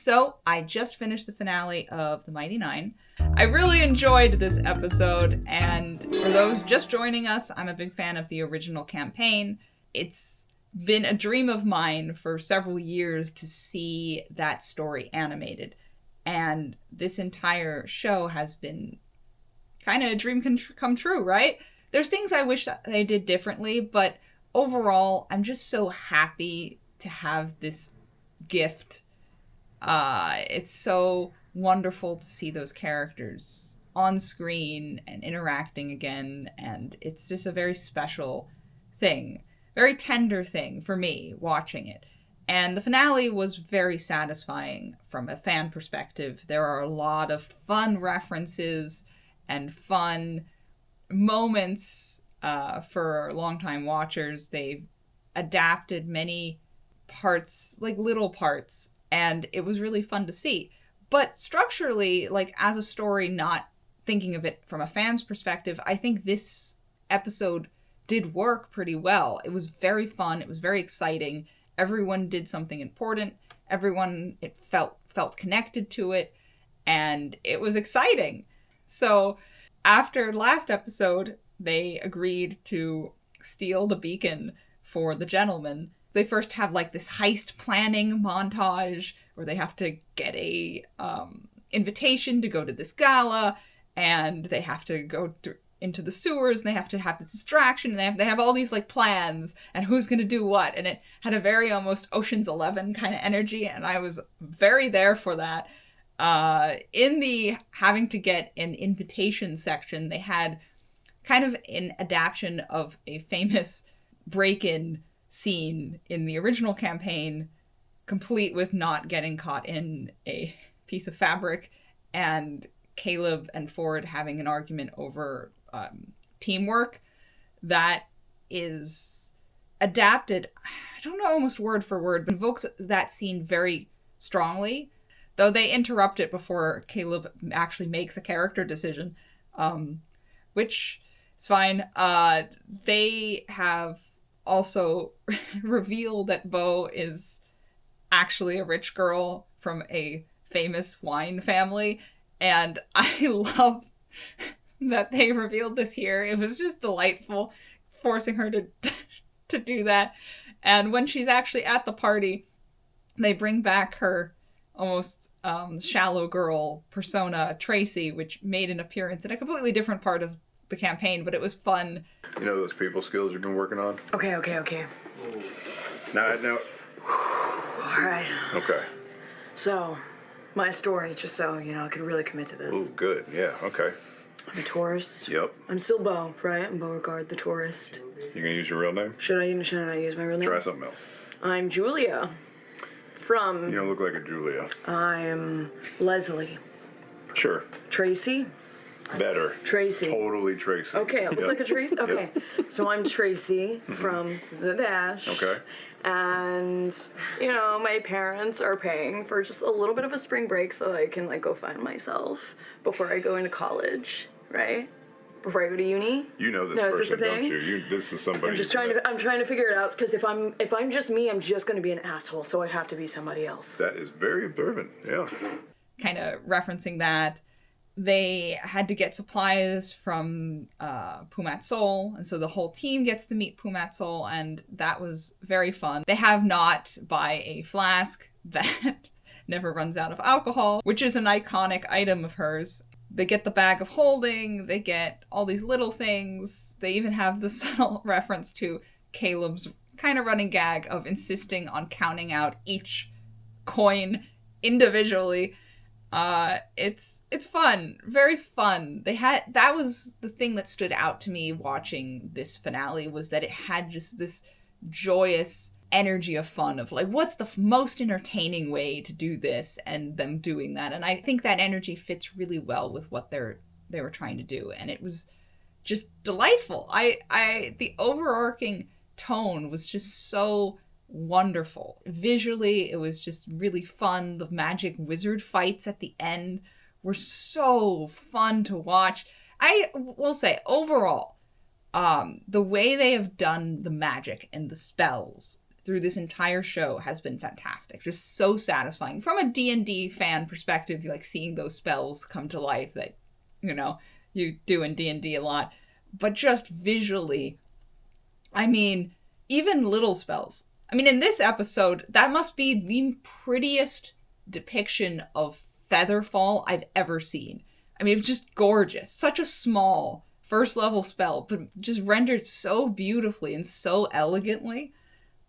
So, I just finished the finale of The Mighty Nein. I really enjoyed this episode, and for those just joining us, I'm a big fan of the original campaign. It's been a dream of mine for several years to see that story animated, and this entire show has been kind of a dream come true, right? There's things I wish that they did differently, but overall, I'm just so happy to have this gift. It's so wonderful to see those characters on screen and interacting again, and it's just a very special thing, very tender thing for me watching it. And the finale was very satisfying from a fan perspective. There are a lot of fun references and fun moments for longtime watchers. They've adapted many parts, like little parts, and it was really fun to see. But structurally, like as a story, not thinking of it from a fan's perspective, I think this episode did work pretty well. It was very fun. It was very exciting. Everyone did something important. Everyone, it felt connected to it, and it was exciting. So after last episode, they agreed to steal the beacon for the gentleman. They first have like this heist planning montage where they have to get a invitation to go to this gala, and they have to go into the sewers, and they have to have this distraction, and they have all these like plans and who's going to do what, and it had a very almost Ocean's 11 kind of energy, and I was very there for that. In the having to get an invitation section, they had kind of an adaptation of a famous break-in scene in the original campaign, complete with not getting caught in a piece of fabric, and Caleb and Ford having an argument over teamwork that is adapted, I don't know almost word for word, but evokes that scene very strongly, though they interrupt it before Caleb actually makes a character decision, which is fine. They have also revealed that Bo is actually a rich girl from a famous wine family, and I love that they revealed this here. It was just delightful, forcing her to do that. And when she's actually at the party, they bring back her almost shallow girl persona, Tracy, which made an appearance in a completely different part of the campaign, but it was fun. You know those people skills you've been working on? Okay. No. All right. Okay. So, my story, just so, I could really commit to this. Oh, good. Yeah, okay. I'm a tourist. Yep. I'm still Bo, right? I'm Beauregard the tourist. You gonna use your real name? Should I use my real name? Try something else. I'm Julia. You don't look like a Julia. I'm Leslie. Sure. Tracy? Better. Tracy. Totally Tracy. Okay, I look like a Tracy? Okay. Yep. So I'm Tracy from Zadash. Okay. And, my parents are paying for just a little bit of a spring break so I can, go find myself before I go into college, right? Before I go to uni. You know this No, person, is this a thing? don't you? This is somebody. I'm trying to figure it out, because if I'm just me, I'm just going to be an asshole, so I have to be somebody else. That is very observant, yeah. Kind of referencing that. They had to get supplies from Pumat Sol, and so the whole team gets to meet Pumat Sol, and that was very fun. They have not buy a flask that never runs out of alcohol, which is an iconic item of hers. They get the bag of holding, they get all these little things. They even have the subtle reference to Caleb's kind of running gag of insisting on counting out each coin individually. It's fun, very fun. That was the thing that stood out to me watching this finale, was that it had just this joyous energy of fun of like, what's the most entertaining way to do this, and them doing that. And I think that energy fits really well with what they were trying to do, and it was just delightful. The overarching tone was just so wonderful. Visually, it was just really fun. The magic wizard fights at the end were so fun to watch. I will say, overall, the way they have done the magic and the spells through this entire show has been fantastic. Just so satisfying. From a D&D fan perspective, like seeing those spells come to life that, you know, you do in D&D a lot. But just visually, I mean, even little spells. I mean, in this episode, that must be the prettiest depiction of Featherfall I've ever seen. I mean, it's just gorgeous. Such a small first level spell, but just rendered so beautifully and so elegantly.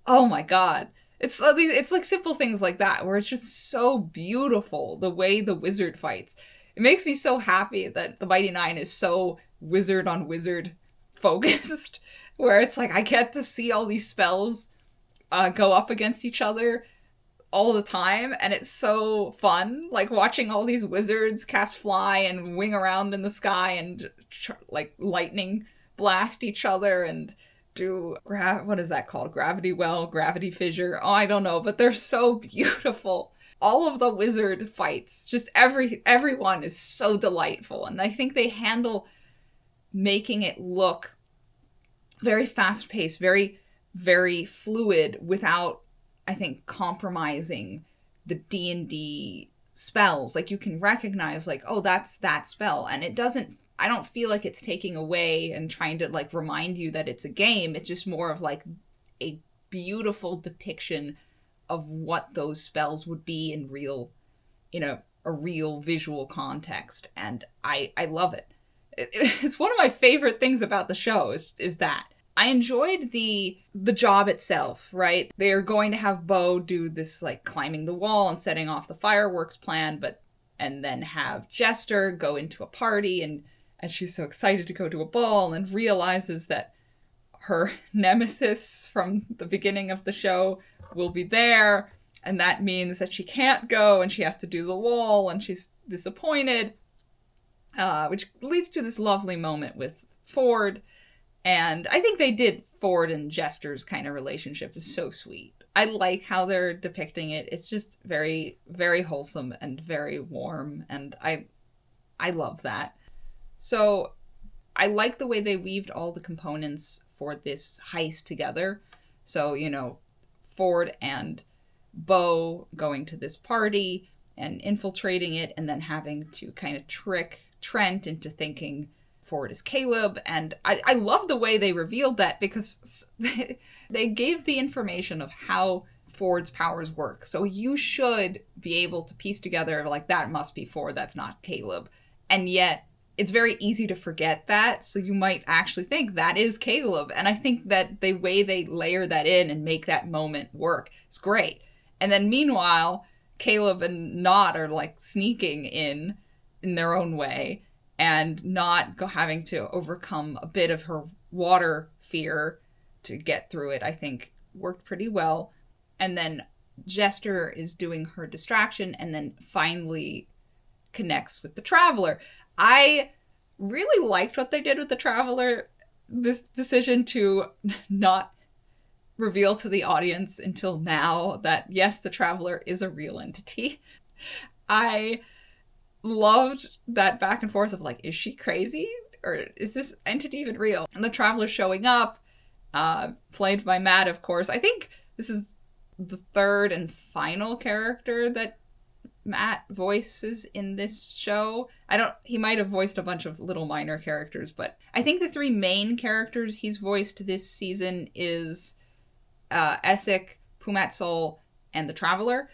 Oh my god. It's like simple things like that where it's just so beautiful the way the wizard fights. It makes me so happy that the Mighty Nein is so wizard on wizard focused, where it's like I get to see all these spells go up against each other all the time, and it's so fun, like watching all these wizards cast fly and wing around in the sky and like lightning blast each other and do what is that called? Gravity well, gravity fissure. Oh, I don't know, but they're so beautiful. All of the wizard fights, just everyone is so delightful, and I think they handle making it look very fast-paced, very, very fluid without, I think, compromising the D&D spells. Like, you can recognize, like, oh, that's that spell. And it doesn't, I don't feel like it's taking away and trying to, like, remind you that it's a game. It's just more of, like, a beautiful depiction of what those spells would be in a real visual context. And I love it. It's one of my favorite things about the show is that. I enjoyed the job itself, right? They're going to have Bo do this, like, climbing the wall and setting off the fireworks plan, and then have Jester go into a party, and she's so excited to go to a ball and realizes that her nemesis from the beginning of the show will be there, and that means that she can't go, and she has to do the wall, and she's disappointed, which leads to this lovely moment with Ford. And I think they did Ford and Jester's kind of relationship is so sweet. I like how they're depicting it. It's just very, very wholesome and very warm. And I love that. So I like the way they weaved all the components for this heist together. So, you know, Ford and Bo going to this party and infiltrating it and then having to kind of trick Trent into thinking Ford is Caleb, and I love the way they revealed that because they gave the information of how Ford's powers work. So you should be able to piece together, like, that must be Ford, that's not Caleb. And yet, it's very easy to forget that, so you might actually think that is Caleb. And I think that the way they layer that in and make that moment work is great. And then meanwhile, Caleb and Nott are, like, sneaking in their own way, and not having to overcome a bit of her water fear to get through it, I think worked pretty well. And then Jester is doing her distraction and then finally connects with the Traveler. I really liked what they did with the Traveler, this decision to not reveal to the audience until now that, yes, the Traveler is a real entity. I loved that back and forth of, like, is she crazy? Or is this entity even real? And the Traveler showing up, played by Matt, of course. I think this is the third and final character that Matt voices in this show. He might have voiced a bunch of little minor characters, but I think the three main characters he's voiced this season is Essek, Pumat-Sol, and the Traveler.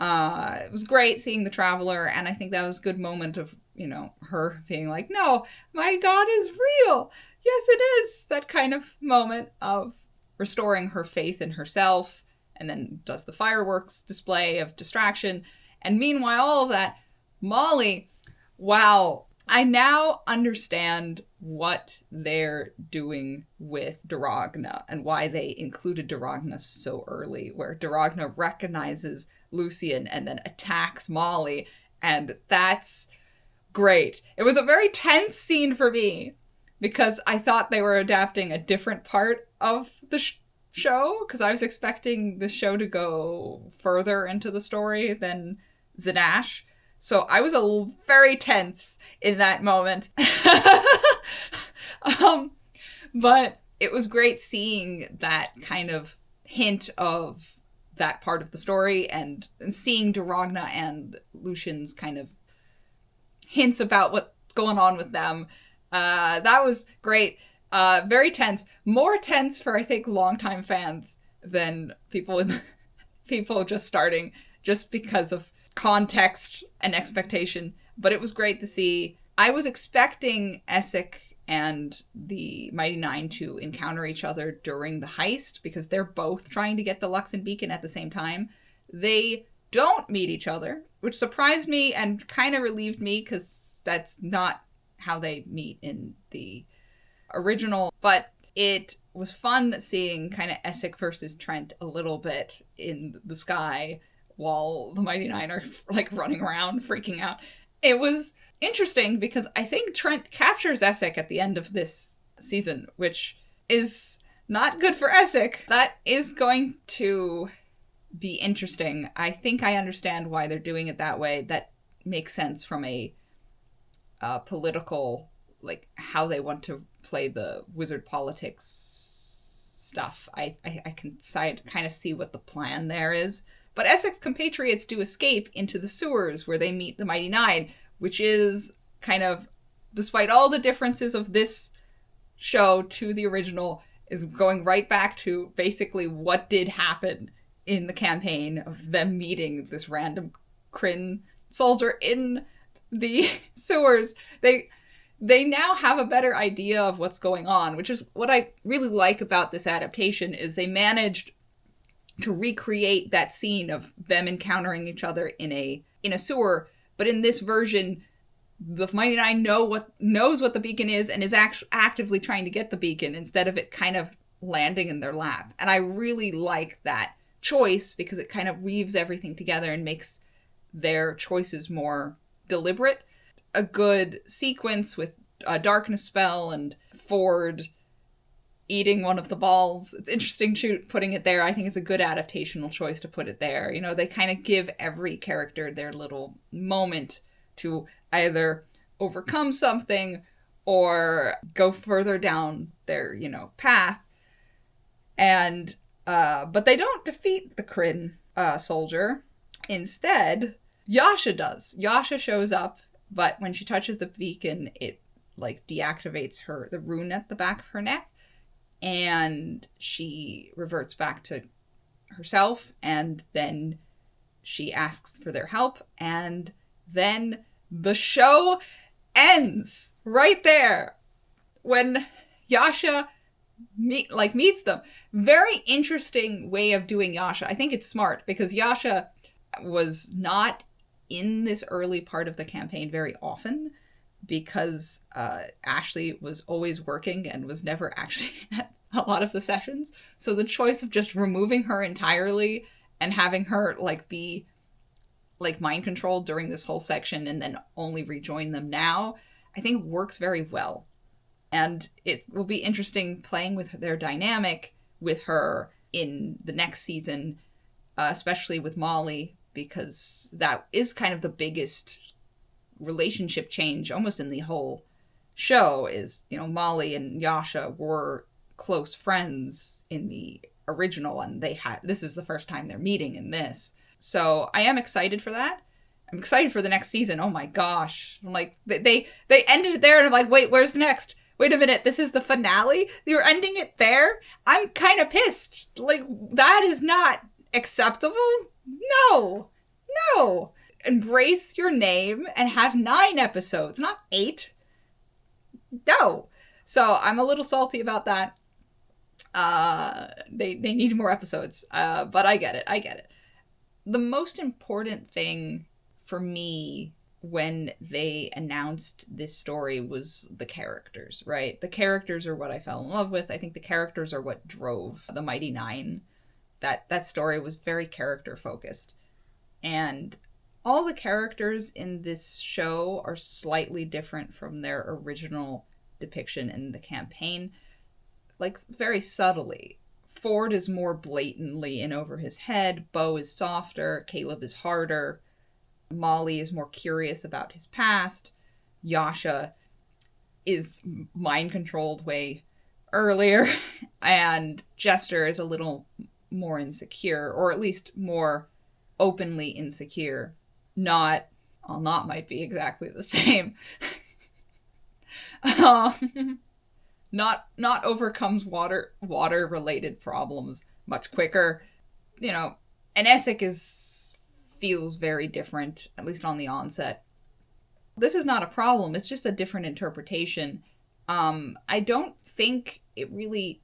It was great seeing the Traveler, and I think that was a good moment of, you know, her being like, no, my God is real. Yes, it is. That kind of moment of restoring her faith in herself, and then does the fireworks display of distraction. And meanwhile, all of that, Molly, wow, I now understand what they're doing with Duragna and why they included Duragna so early, where Duragna recognizes Lucian and then attacks Molly, and that's great. It was a very tense scene for me because I thought they were adapting a different part of the show, because I was expecting the show to go further into the story than Zadash. So I was very tense in that moment. But it was great seeing that kind of hint of that part of the story, and seeing Durogna and Lucian's kind of hints about what's going on with them. That was great. Very tense. More tense for, I think, longtime fans than people just starting, just because of context and expectation. But it was great to see. I was expecting Essek and the Mighty Nein to encounter each other during the heist, because they're both trying to get the Luxon beacon at the same time. They don't meet each other, which surprised me and kind of relieved me, because that's not how they meet in the original. But it was fun seeing kind of Essek versus Trent a little bit in the sky while the Mighty Nein are like running around freaking out. It was interesting because I think Trent captures Essek at the end of this season, which is not good for Essek. That is going to be interesting. I think I understand why they're doing it that way. That makes sense from a political, like how they want to play the wizard politics stuff. I can kind of see what the plan there is. But Essek's compatriots do escape into the sewers where they meet the Mighty Nein, which is kind of, despite all the differences of this show to the original, is going right back to basically what did happen in the campaign of them meeting this random Kryn soldier in the sewers. They now have a better idea of what's going on, which is what I really like about this adaptation, is they managed to recreate that scene of them encountering each other in a sewer. But in this version, the Mighty Nein knows what the beacon is and is actively trying to get the beacon instead of it kind of landing in their lap. And I really like that choice because it kind of weaves everything together and makes their choices more deliberate. A good sequence with a darkness spell and Ford eating one of the balls. It's interesting putting it there. I think it's a good adaptational choice to put it there. You know, they kind of give every character their little moment to either overcome something or go further down their, path. And, but they don't defeat the Kryn soldier. Instead, Yasha does. Yasha shows up, but when she touches the beacon, it deactivates the rune at the back of her neck. And she reverts back to herself, and then she asks for their help, and then the show ends right there when Yasha meets them. Very interesting way of doing Yasha. I think it's smart because Yasha was not in this early part of the campaign very often, because Ashley was always working and was never actually at a lot of the sessions. So the choice of just removing her entirely and having her be mind controlled during this whole section and then only rejoin them now, I think works very well. And it will be interesting playing with their dynamic with her in the next season, especially with Molly, because that is kind of the biggest relationship change almost in the whole show. Is Molly and Yasha were close friends in the original, and this is the first time they're meeting in this. So I am excited for that. I'm excited for the next season. Oh my gosh. I'm they ended it there, and I'm like, wait, where's the next? Wait a minute, this is the finale? You're ending it there? I'm kind of pissed. That is not acceptable. No. Embrace your name and have 9 episodes, not 8. No. So I'm a little salty about that. They need more episodes. But I get it. The most important thing for me when they announced this story was the characters, right? The characters are what I fell in love with. I think the characters are what drove the Mighty Nein. That story was very character focused. And all the characters in this show are slightly different from their original depiction in the campaign, very subtly. Ford is more blatantly in over his head. Bo is softer. Caleb is harder. Molly is more curious about his past. Yasha is mind controlled way earlier. And Jester is a little more insecure, or at least more openly insecure. Not might be exactly the same. Not overcomes water related problems much quicker. You know, and Essek feels very different, at least on the onset. This is not a problem, it's just a different interpretation. I don't think it really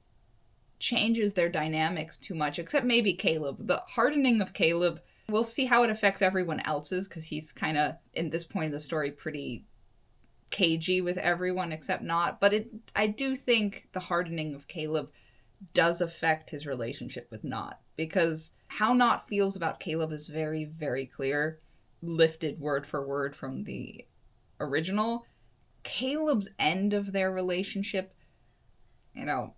changes their dynamics too much, except maybe Caleb. The hardening of Caleb, we'll see how it affects everyone else's, because he's kind of, in this point of the story, pretty cagey with everyone except Not. But I do think the hardening of Caleb does affect his relationship with Not, because how Not feels about Caleb is very, very clear, lifted word for word from the original. Caleb's end of their relationship, you know,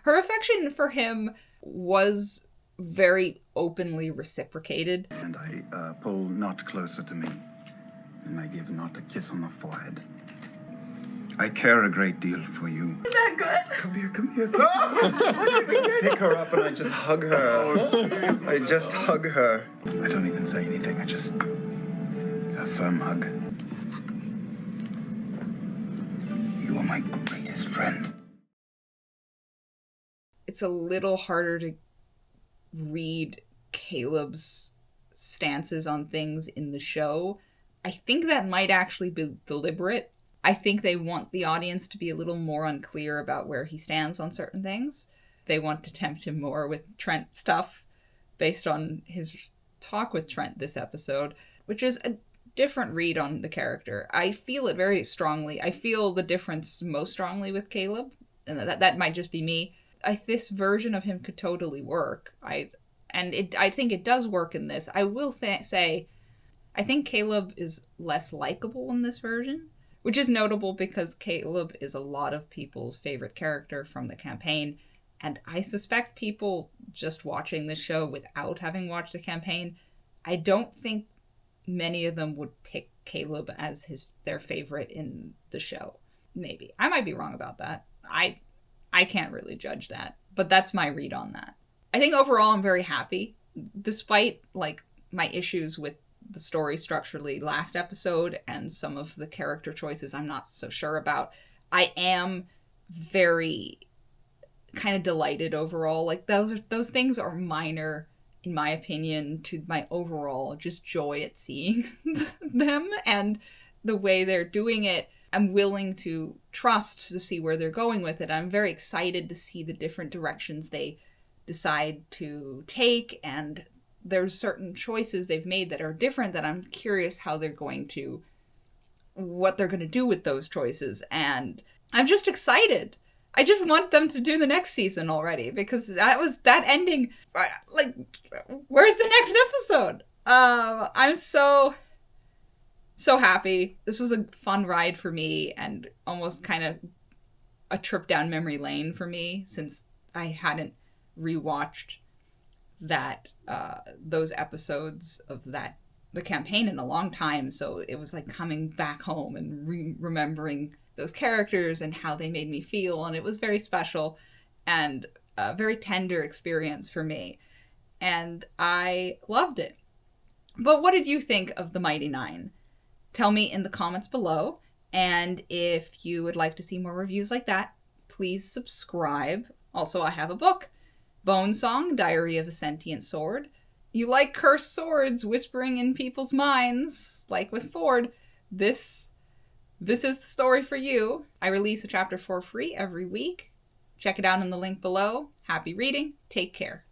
her affection for him was very openly reciprocated. And I pull Not closer to me, and I give Not a kiss on the forehead. I care a great deal for you. Is that good? Come here, come here. I pick her up and I just hug her. I just hug her. I don't even say anything. I just... a firm hug. You are my greatest friend. It's a little harder to read Caleb's stances on things in the show. I think that might actually be deliberate. I think they want the audience to be a little more unclear about where he stands on certain things. They want to tempt him more with Trent stuff based on his talk with Trent this episode, which is a different read on the character. I feel it very strongly. I feel the difference most strongly with Caleb, and that might just be me. This version of him could totally work. I think it does work in this. I will say, I think Caleb is less likable in this version, which is notable because Caleb is a lot of people's favorite character from the campaign, and I suspect people just watching this show without having watched the campaign, I don't think many of them would pick Caleb as their favorite in the show. Maybe. I might be wrong about that. I can't really judge that, but that's my read on that. I think overall I'm very happy, despite like my issues with the story structurally last episode and some of the character choices I'm not so sure about. I am very kind of delighted overall. Like those things are minor in my opinion to my overall just joy at seeing them and the way they're doing it. I'm willing to trust to see where they're going with it. I'm very excited to see the different directions they decide to take, and there's certain choices they've made that are different that I'm curious what they're going to do with those choices. And I'm just excited. I just want them to do the next season already, because that ending, like, where's the next episode? I'm so happy. This was a fun ride for me and almost kind of a trip down memory lane for me, since I hadn't rewatched those episodes of the campaign in a long time. So it was like coming back home and remembering those characters and how they made me feel, and it was very special and a very tender experience for me, and I loved it. But what did you think of the Mighty Nein? Tell me in the comments below, and if you would like to see more reviews like that, please subscribe. Also, I have a book, Bone Song, Diary of a Sentient Sword. You like cursed swords whispering in people's minds, like with Ford, this is the story for you. I release a chapter for free every week. Check it out in the link below. Happy reading. Take care.